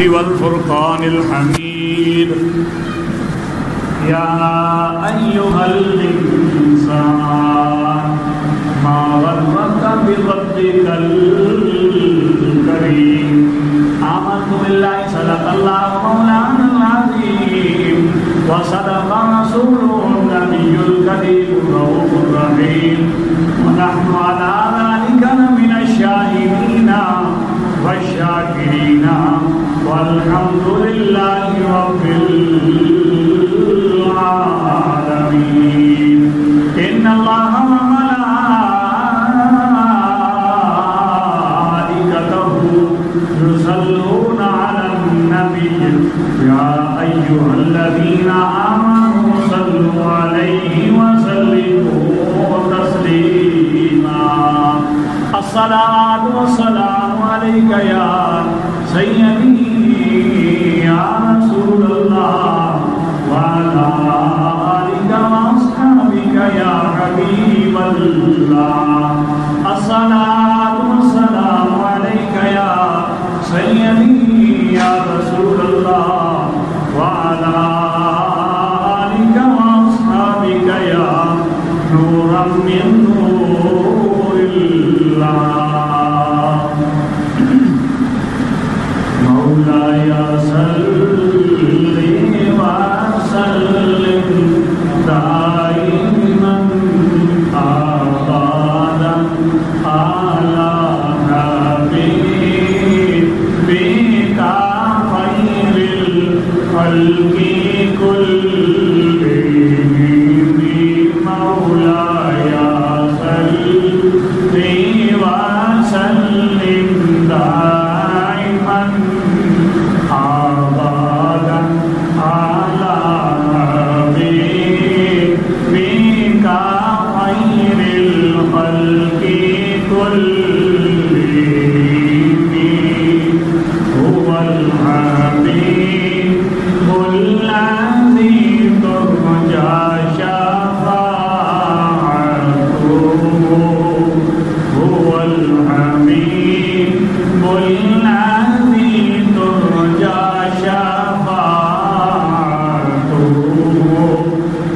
والفرقان الحميد يا أيها الإنسان ما غرك بربك الكريم آمنت بالله صدق الله مولانا العظيم وصدق رسوله النبي الكريم الرؤوف الرحيم ونحن على ذلك من الشاهدين والشاكرين والحمد لله رب العالمين إن الله وملائكته يصلون على النبي يا أيها الذين آمنوا صلوا عليه وسلموا تسليما الصلاة والسلام عليك يا سيدي يا رسول الله وعلى آلك وأصحابك يا حبيب الله الصلاة والسلام عليك يا سيدي يا رسول الله وعلى آلك وأصحابك يا نورا من نور الله مولاي صل وسلم دائما أبدا على حبيبك خير الخلق كلهم مولاي صل وسلم دائما أبدا على حبيبك خير الخلق كلهم هو الحبيب الذي ترجى شفاعته هو الحبيب الذي ترجى شفاعته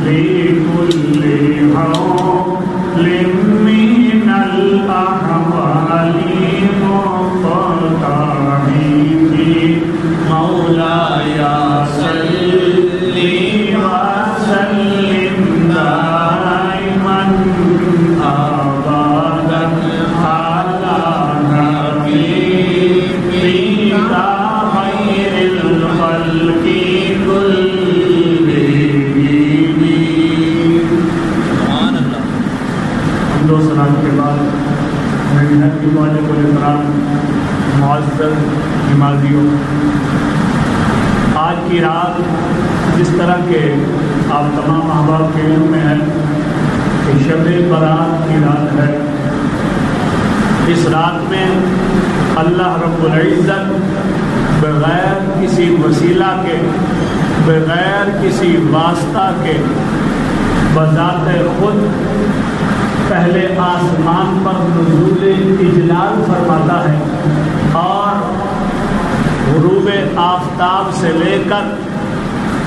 لكل حول من الأحوال مقتحم مولاي صل وسلم دائما أبدا على حبيبك خير الخلق كلهم سبحان اللہ. حمد و ثنا کے بعد محنت کی والد و احترام معزز نمازیوں، آج کی رات جس طرح کے آپ تمام احباب کے علم میں ہے کہ شب برات کی رات ہے، اس رات میں اللہ رب العزت بغیر کسی وسیلہ کے، بغیر کسی واسطہ کے بذات خود پہلے آسمان پر نزول اجلال فرماتا ہے اور غروب آفتاب سے لے کر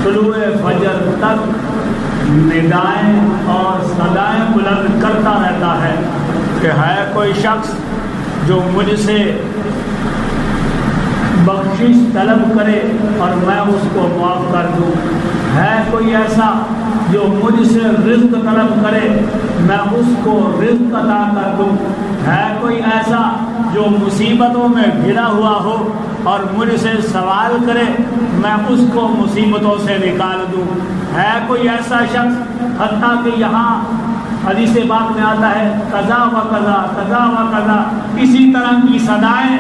طلوع فجر تک ندائیں اور صدائیں بلند کرتا رہتا ہے کہ ہے کوئی شخص جو مجھ سے بخشش طلب کرے اور میں اس کو معاف کر دوں، ہے کوئی ایسا جو مجھ سے رزق طلب کرے میں اس کو رزق عطا کر دوں، ہے کوئی ایسا جو مصیبتوں میں گھرا ہوا ہو اور مجھ سے سوال کرے میں اس کو مصیبتوں سے نکال دوں، ہے کوئی ایسا شخص حتیٰ کہ یہاں حدیث پاک میں آتا ہے قضا و قضا قضا و قضا، اسی طرح کی صدائیں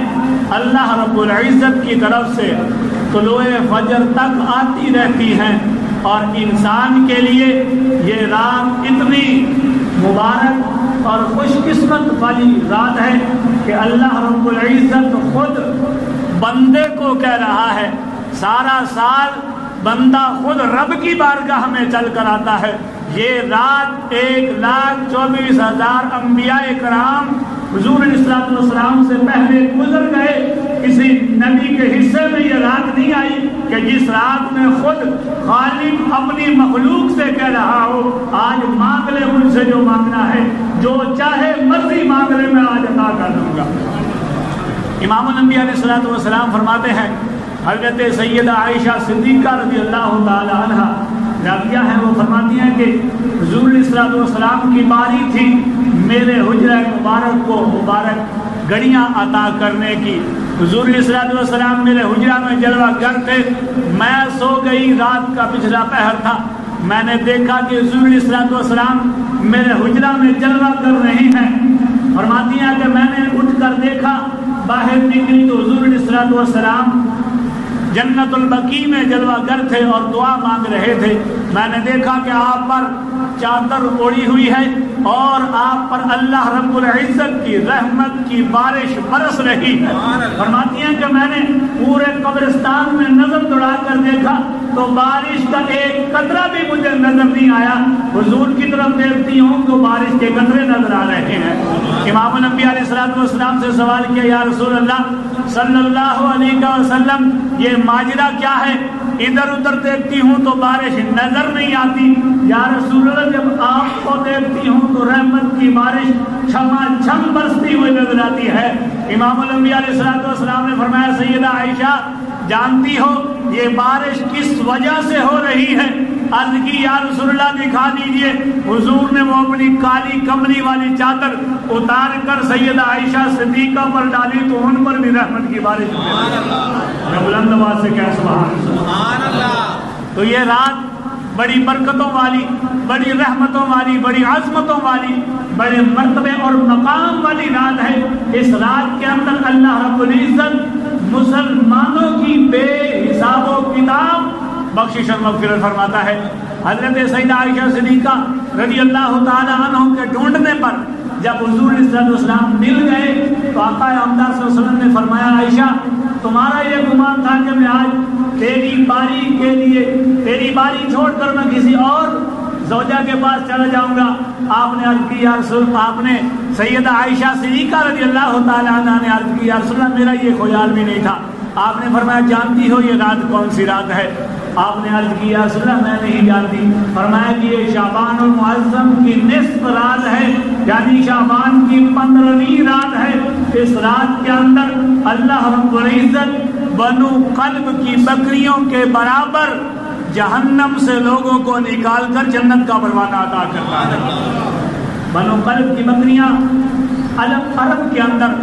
اللہ رب العزت کی طرف سے طلوع فجر تک آتی رہتی ہیں، اور انسان کے لیے یہ رات اتنی مبارک اور خوش قسمت والی رات ہے کہ اللہ رب العزت خود بندے کو کہہ رہا ہے، سارا سال بندہ خود رب کی بارگاہ میں چل کر آتا ہے، یہ رات 1,24,000 انبیاء کرام حضور علیہ الصلوۃ والسلام سے پہلے گزر گئے، کسی نبی کے حصے میں یہ رات جس رات میں خود خالق اپنی مخلوق سے کہہ رہا ہو آج مانگ لے مجھ سے جو مانگنا ہے، جو چاہے مرضی مانگ لے میں آج عطا کر دوں گا۔ امام الانبیاء علیہ الصلوۃ والسلام فرماتے ہیں، حضرت سیدہ عائشہ صدیقہ رضی اللہ تعالی عنہا راویہ ہیں، وہ فرماتی ہیں کہ حضور علیہ الصلوۃ والسلام کی باری تھی میرے حجرہ مبارک کو مبارک گھڑیاں عطا کرنے کی۔ حضور علیہ الصلوۃ والسلام میرے حجرہ میں جلوہ گر تھے، میں سو گئی، رات کا پچھلا پہر تھا، میں نے دیکھا کہ حضور علیہ الصلوۃ والسلام میرے حجرہ میں جلوہ کر رہے ہیں۔ فرماتی ہیں کہ میں نے اٹھ کر دیکھا، باہر نکلی تو حضور علیہ الصلوۃ والسلام جنت البقیع میں جلوہ گر تھے اور دعا مانگ رہے تھے۔ میں نے دیکھا کہ آپ پر چادر اوڑھی ہوئی ہے اور آپ پر اللہ رب العزت کی رحمت کی بارش برس رہی ہے۔ فرماتی ہیں کہ میں نے پورے قبرستان میں نظر دوڑا کر دیکھا تو بارش کا ایک قطرہ بھی مجھے نظر نہیں آیا، حضور کی طرف دیکھتی ہوں تو بارش کے قطرے نظر آ رہے ہیں۔ امام الانبیاء علیہ الصلوۃ والسلام سے سوال کیا، یا رسول اللہ صلی اللہ علیہ وسلم یہ ماجرا کیا ہے؟ ادھر ادھر دیکھتی ہوں تو بارش نظر نہیں آتی، یا رسول اللہ جب آپ کو دیکھتی ہوں تو رحمت کی بارش چھما چھم برستی ہوئی نظر آتی ہے۔ امام الانبیاء علیہ الصلوۃ والسلام نے فرمایا، سیدہ عائشہ جانتی ہو یہ بارش کس وجہ سے ہو رہی ہے؟ عرض کی، یا رسول اللہ دکھا دیجئے۔ حضور نے وہ اپنی کالی کمری والی چادر اتار کر سیدہ عائشہ صدیقہ پر ڈالی تو ان پر بھی رحمت کی بارش ہوئی۔ بلند آواز سے کہہ سبحان اللہ۔ تو یہ رات بڑی برکتوں والی، بڑی رحمتوں والی، بڑی عظمتوں والی، بڑے مرتبے اور مقام والی رات ہے۔ اس رات کے اندر اللہ رب العزت مسلمانوں کی بے حساب و کتاب بخشش اور مغفرت فرماتا ہے۔ حضرت سیدہ عائشہ صدیقہ رضی اللہ تعالی عنہ کے ڈھونڈنے پر جب حضور علیہ الصلوۃ والسلام مل گئے تو آقا عمدہ صلی اللہ علیہ وسلم نے فرمایا، عائشہ تمہارا یہ گمان تھا کہ میں آج تیری باری کے لیے تیری باری چھوڑ کر میں کسی اور زوجہ کے پاس چلا جاؤں گا۔ آپ نے عرض کی، یا رسول اللہ، آپ نے سیدہ عائشہ صدیقہ رضی اللہ تعالی عنہا نے عرض کی، یا رسول اللہ میرا یہ خیال بھی نہیں تھا۔ آپ نے فرمایا، جانتی ہو یہ رات کون سی رات ہے؟ آپ نے عرض کی، یا رسول اللہ میں نہیں جانتی۔ فرمایا کہ یہ شعبان المعظم کی نصف رات ہے، یعنی شعبان کی 15ویں رات ہے۔ اس رات کے اندر اللہ رب العزت بنو قلب کی بکریوں کے برابر جہنم سے لوگوں کو نکال کر جنت کا پروانہ عطا کرتا ہے۔ بنو قلب کی بکریاں عرب کے اندر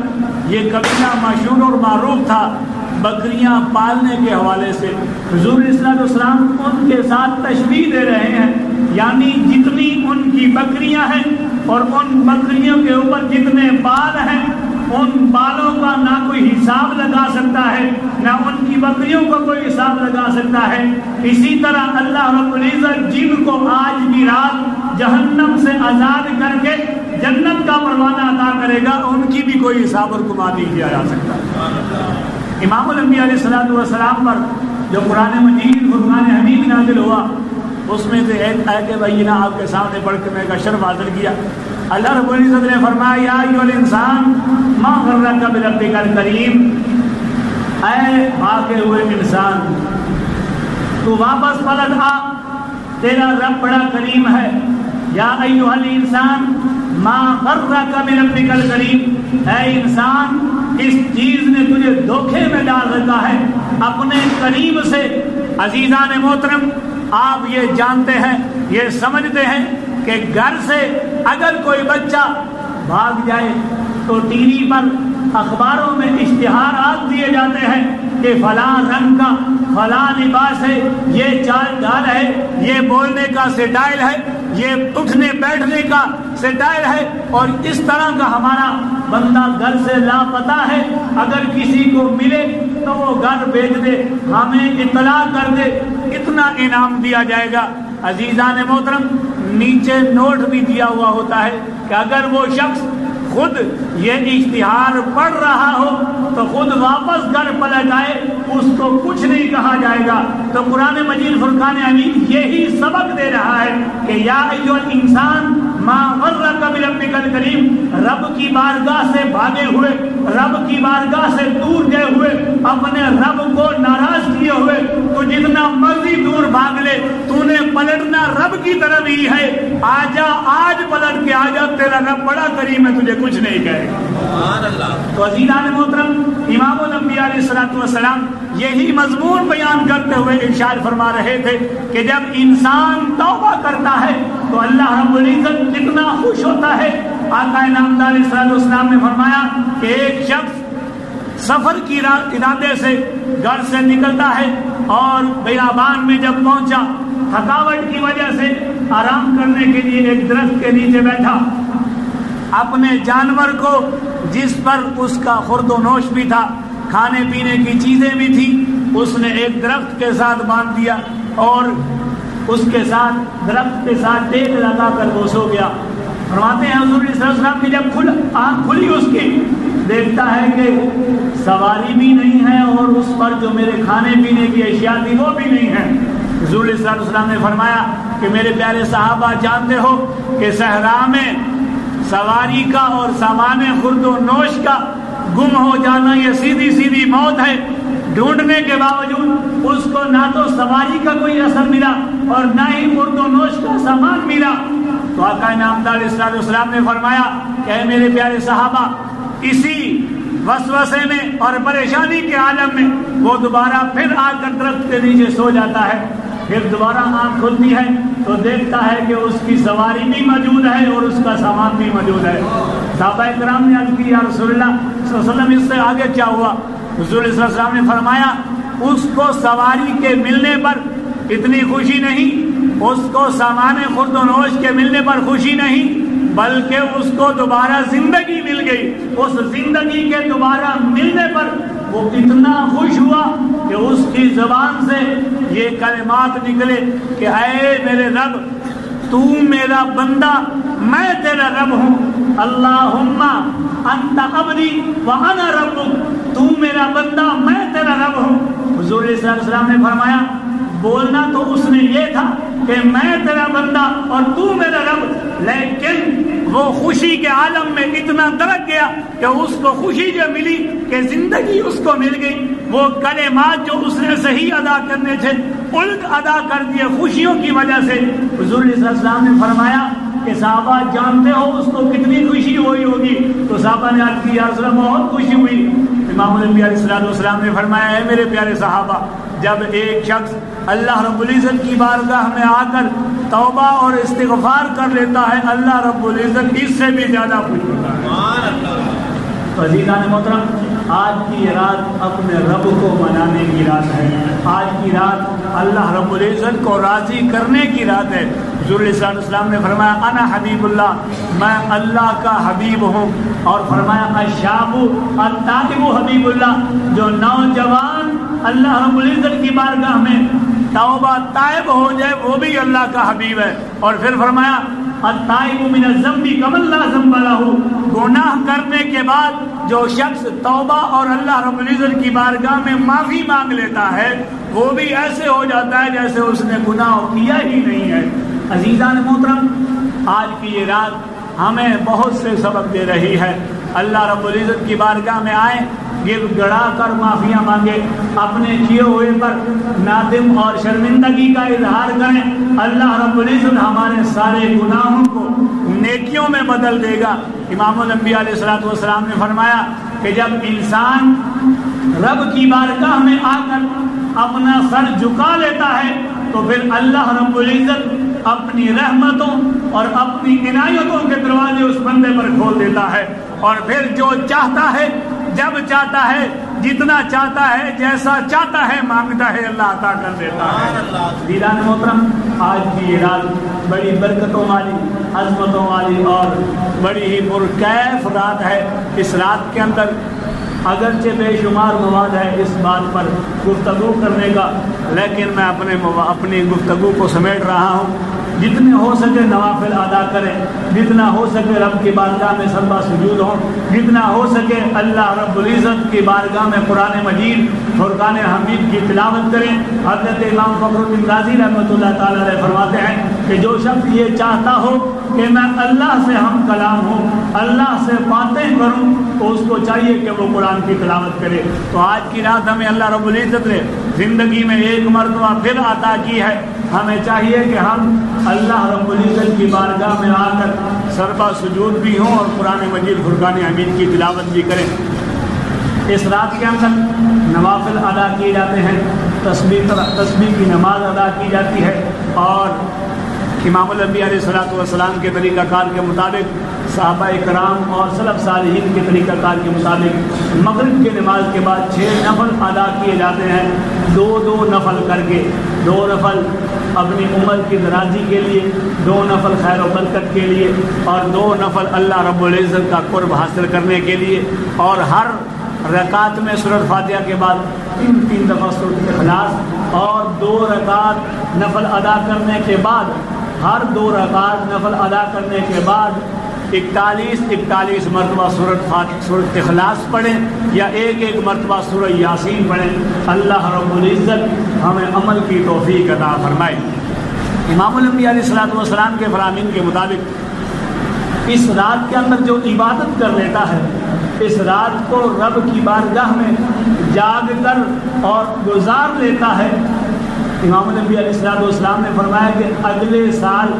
یہ قبیلہ مشہور اور معروف تھا بکریاں پالنے کے حوالے سے۔ حضور علیہ الصلوۃ والسلام ان کے ساتھ تشبیہ دے رہے ہیں، یعنی جتنی ان کی بکریاں ہیں اور ان بکریوں کے اوپر جتنے بال ہیں، ان بالوں کا نہ کوئی حساب لگا سکتا ہے، نہ ان کی بکریوں کا کوئی حساب لگا سکتا ہے۔ اسی طرح اللہ رب العزت جن کو آج بھی رات جہنم سے آزاد کر کے جنت کا پروانہ عطا کرے گا، ان کی بھی کوئی حساب اور گما نہیں کیا جا سکتا۔ امام الانبیاء علیہ الصلوۃ والسلام پر جو قرآن مجید فرقان حمید نازل ہوا، اس میں سے ایک آیت بینہ آپ کے سامنے پڑھ کے میں کا شرف حاصل کیا۔ اللہ رب العزت نے فرمایا، یا ایھا الانسان ما غرک بربک الکریم، اے بھاگے ہوئے انسان تو واپس پلٹ آ، تیرا رب بڑا کریم ہے۔ یا ایھا الانسان ما غرک بربک الکریم، اے انسان اس چیز نے تجھے دھوکے میں ڈال رکھا ہے اپنے کریم سے۔ عزیزان محترم، آپ یہ جانتے ہیں، یہ سمجھتے ہیں کہ گھر سے اگر کوئی بچہ بھاگ جائے تو ٹی وی پر اخباروں میں اشتہارات دیے جاتے ہیں کہ فلاں رنگ کا فلاں لباس ہے، یہ چال ڈال ہے، یہ بولنے کا سٹائل ہے، یہ اٹھنے بیٹھنے کا سٹائل ہے، اور اس طرح کا ہمارا بندہ گھر سے لاپتہ ہے، اگر کسی کو ملے تو وہ گھر بھیج دے، ہمیں اطلاع کر دے، اتنا انعام دیا جائے گا۔ عزیزان محترم، نیچے نوٹ بھی دیا ہوا ہوتا ہے کہ اگر وہ شخص خود یہ اشتہار پڑھ رہا ہو تو خود واپس گھر پلٹ آئے، اس کو کچھ نہیں کہا جائے گا۔ تو قرآن مجید فرقان حمید یہی سبق دے رہا ہے کہ یا ایھا الانسان ما غرک بربک الکریم، رب کی بارگاہ سے بھاگے ہوئے، رب کی بارگاہ سے دور گئے ہوئے، اپنے رب کو ناراض کیے ہوئے، تو جن آجا آج پلٹ کے آجا، تیرا رب بڑا کریم ہے، تجھے کچھ نہیں کہے گا۔ تو عزیزان محترم، امام الانبیاء علیہ الصلوۃ والسلام یہی مضمون بیان کرتے ہوئے ارشاد فرما رہے تھے کہ جب انسان توبہ کرتا ہے تو اللہ رب العزت کتنا خوش ہوتا ہے۔ آقا نامدار علیہ الصلوۃ والسلام نے فرمایا کہ ایک شخص سفر کی ارادے سے گھر سے نکلتا ہے اور بیابان میں جب پہنچا، تھکاوٹ کی وجہ سے آرام کرنے کے لیے ایک درخت کے نیچے بیٹھا، اپنے جانور کو جس پر اس کا خورد و نوش بھی تھا، کھانے پینے کی چیزیں بھی تھی، اس نے ایک درخت کے ساتھ باندھ دیا اور اس کے ساتھ درخت کے ساتھ ٹیک لگا کر وہ سو گیا۔ فرماتے ہیں حضور صلی اللہ علیہ وسلم کی جب آنکھ کھلی اس کی، دیکھتا ہے کہ سواری بھی نہیں ہے اور اس پر جو میرے کھانے پینے کی اشیاء تھی وہ بھی نہیں ہے۔ حضور صلی اللہ علیہ وسلم نے فرمایا کہ میرے پیارے صحابہ جانتے ہو کہ صحرا میں سواری کا اور سامان خورد و نوش کا گم ہو جانا یہ سیدھی سیدھی موت ہے۔ ڈھونڈنے کے باوجود اس کو نہ تو سواری کا کوئی اثر ملا اور نہ ہی خورد و نوش کا سامان ملا۔ تو آقا نامدار علیہ الصلوۃ والسلام نے فرمایا کہ اے میرے پیارے صحابہ، اسی وسوسے میں اور پریشانی کے عالم میں وہ دوبارہ پھر آ کر درخت کے نیچے سو جاتا ہے، پھر دوبارہ آنکھ کھلتی ہے تو دیکھتا ہے کہ اس کی سواری بھی موجود ہے اور اس کا سامان بھی موجود ہے۔ صحابہ کرام نے عرض کی یا رسول اللہ صلی اللہ علیہ وسلم اس سے آگے کیا ہوا؟ حضور صلی اللہ علیہ وسلم نے فرمایا اس کو سواری کے ملنے پر اتنی خوشی نہیں، اس کو سامان خورد و نوش کے ملنے پر خوشی نہیں، بلکہ اس کو دوبارہ زندگی مل گئی۔ اس زندگی کے دوبارہ ملنے پر وہ اتنا خوش ہوا کہ اس کی زبان سے یہ کلمات نکلے کہ اے میرے رب، تو میرا بندہ، میں تیرا رب ہوں، اللہم انت عبدی وانا ربک، تو میرا بندہ، میں تیرا رب ہوں۔ حضور صلی اللہ علیہ وسلم نے فرمایا بولنا تو اس نے یہ تھا کہ میں تیرا بندہ اور تو میرا رب، لیکن وہ خوشی کے عالم میں اتنا درک گیا کہ اس کو خوشی جو ملی کہ زندگی اس کو مل گئی، وہ کلمات جو اس نے صحیح ادا کرنے تھے الٹ ادا کر دیے خوشیوں کی وجہ سے۔ حضور صلی اللہ علیہ وسلم نے فرمایا کہ صحابہ جانتے ہو اس کو کتنی خوشی ہوئی ہوگی؟ تو صحابہ نے عرض کی یا رسول اللہ بہت خوشی ہوئی۔ امام الانبیاء علیہ الصلوۃ والسلام نے فرمایا اے میرے پیارے صحابہ، جب ایک شخص اللہ رب العزت کی بارگاہ میں آ کر توبہ اور استغفار کر لیتا ہے، اللہ رب العزت اس سے بھی زیادہ خوش ہوتا ہے۔ تو عزیزان محترم، آج کی یہ رات اپنے رب کو منانے کی رات ہے، آج کی رات اللہ رب العزت کو راضی کرنے کی رات ہے۔ حضور صلی اللہ علیہ وسلم نے فرمایا انا حبیب اللہ، میں اللہ کا حبیب ہوں، اور فرمایا الشاب التائب حبیب اللہ، جو نوجوان اللہ رب العزت کی بارگاہ میں توبہ طائب ہو جائے وہ بھی اللہ کا حبیب ہے۔ اور پھر فرمایا التائب من الذنب کمن لا ذنب لہ، گناہ کرنے کے بعد جو شخص توبہ اور اللہ رب العزت کی بارگاہ میں معافی مانگ لیتا ہے وہ بھی ایسے ہو جاتا ہے جیسے اس نے گناہ کیا ہی نہیں ہے۔ عزیزان محترم، آج کی یہ رات ہمیں بہت سے سبق دے رہی ہے۔ اللہ رب العزت کی بارگاہ میں آئیں، گر گڑا کر معافیاں مانگے، اپنے کیے ہوئے پر نادم اور شرمندگی کا اظہار کریں، اللہ رب العزت ہمارے سارے گناہوں کو نیکیوں میں بدل دے گا۔ امام الانبیاء علیہ الصلوۃ والسلام نے فرمایا کہ جب انسان رب کی بارگاہ میں آ کر اپنا سر جھکا لیتا ہے تو پھر اللہ رب العزت اپنی رحمتوں اور اپنی عنایتوں کے دروازے اس بندے پر کھول دیتا ہے، اور پھر جو چاہتا ہے، جب چاہتا ہے، جتنا چاہتا ہے، جیسا چاہتا ہے مانگتا ہے، اللہ عطا کر دیتا ہے۔ دیدان محترم، آج کی یہ رات بڑی برکتوں والی، عظمتوں والی اور بڑی ہی پرکیف رات ہے۔ اس رات کے اندر اگرچہ بے شمار مواد ہے اس بات پر گفتگو کرنے کا، لیکن میں اپنی گفتگو کو سمیٹ رہا ہوں۔ جتنے ہو سکے نوافل ادا کریں، جتنا ہو سکے رب کی بارگاہ میں سجدہ سجود ہوں، جتنا ہو سکے اللہ رب العزت کی بارگاہ میں قرآن مجید فرقان حمید کی تلاوت کریں۔ حضرت امام فخر الدین رازی رحمۃ اللہ تعالی علیہ فرماتے ہیں کہ جو شخص یہ چاہتا ہو کہ میں اللہ سے ہم کلام ہوں، اللہ سے باتیں کروں، تو اس کو چاہیے کہ وہ قرآن کی تلاوت کرے۔ تو آج کی رات ہمیں اللہ رب العزت نے زندگی میں ایک مرتبہ پھر عطا کی ہے ہمیں چاہیے کہ ہم اللہ رب العزت کی بارگاہ میں آ کر سربا سجود بھی ہوں اور قرآن مجید فرقان حمید کی تلاوت بھی کریں۔ اس رات کے اندر نوافل ادا کیے جاتے ہیں، تسبیح کی نماز ادا کی جاتی ہے، اور امام الانبیاء علیہ الصلوۃ والسلام کے طریقہ کار کے مطابق، صحابہ کرام اور سلف صالحین کے طریقہ کار کے مطابق مغرب کی نماز کے بعد 6 نفل ادا کیے جاتے ہیں، 2 نفل کر کے، 2 نفل اپنی عمر کی درازی کے لیے، 2 نفل خیر و برکت کے لیے، اور 2 نفل اللہ رب العزت کا قرب حاصل کرنے کے لیے۔ اور ہر رکعت میں سورۃ فاتحہ کے بعد 3 دفعہ سورۃ اخلاص، اور 2 رکعت نفل ادا کرنے کے بعد، ہر 2 رکعت نفل ادا کرنے کے بعد 41 مرتبہ سورۃ اخلاص پڑھیں، یا ایک مرتبہ سورہ یاسین پڑھیں۔ اللہ رب العزت ہمیں عمل کی توفیق عطا فرمائے۔ امام الانبیاء علیہ الصلوۃ والسلام کے فرامین کے مطابق اس رات کے اندر جو عبادت کر لیتا ہے، اس رات کو رب کی بارگاہ میں جاگ کر اور گزار لیتا ہے، امام الانبیاء علیہ الصلوۃ والسلام نے فرمایا کہ اگلے سال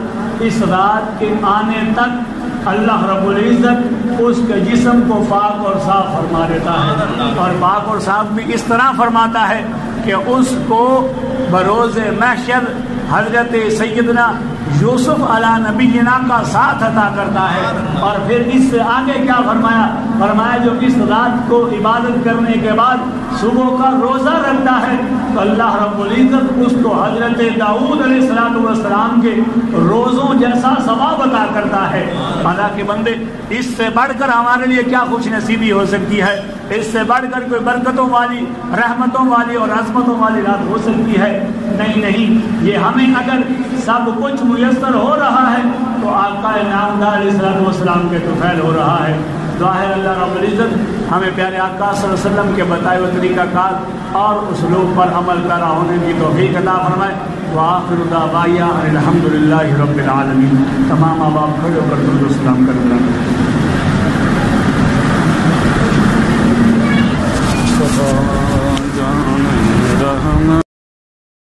اس رات کے آنے تک اللہ رب العزت اس کے جسم کو پاک اور صاف فرما دیتا ہے، اور پاک اور صاف بھی اس طرح فرماتا ہے کہ اس کو بروز محشر حضرت سیدنا یوسف علیہ نبینا کا ساتھ عطا کرتا ہے۔ اور پھر اس سے آگے کیا فرمایا جو اس رات کو عبادت کرنے کے بعد صبح کا روزہ رکھتا ہے تو اللہ رب العزت اس کو حضرت داؤد علیہ السلام کے روزوں جیسا ثواب عطا کرتا ہے۔ اللہ کے بندے، اس سے بڑھ کر ہمارے لیے کیا خوش نصیبی ہو سکتی ہے؟ اس سے بڑھ کر کوئی برکتوں والی، رحمتوں والی اور عظمتوں والی رات ہو سکتی ہے؟ نہیں، یہ ہمیں اگر سب کچھ میسر ہو رہا ہے تو آقا نامدار علیہ السلام کے طفیل ہو رہا ہے۔ دعا ہے اللہ رب العزت ہمیں پیارے آقا صلی اللہ علیہ وسلم کے بتائے ہوئے طریقہ کار اور اسلوب پر عمل پیرا ہونے کی توفیق عطا فرمائے۔ وآخر دعوانا الحمدللہ رب العالمین۔ تمام آباب کھڑے ہو کر درود و سلام کرتے ہیں۔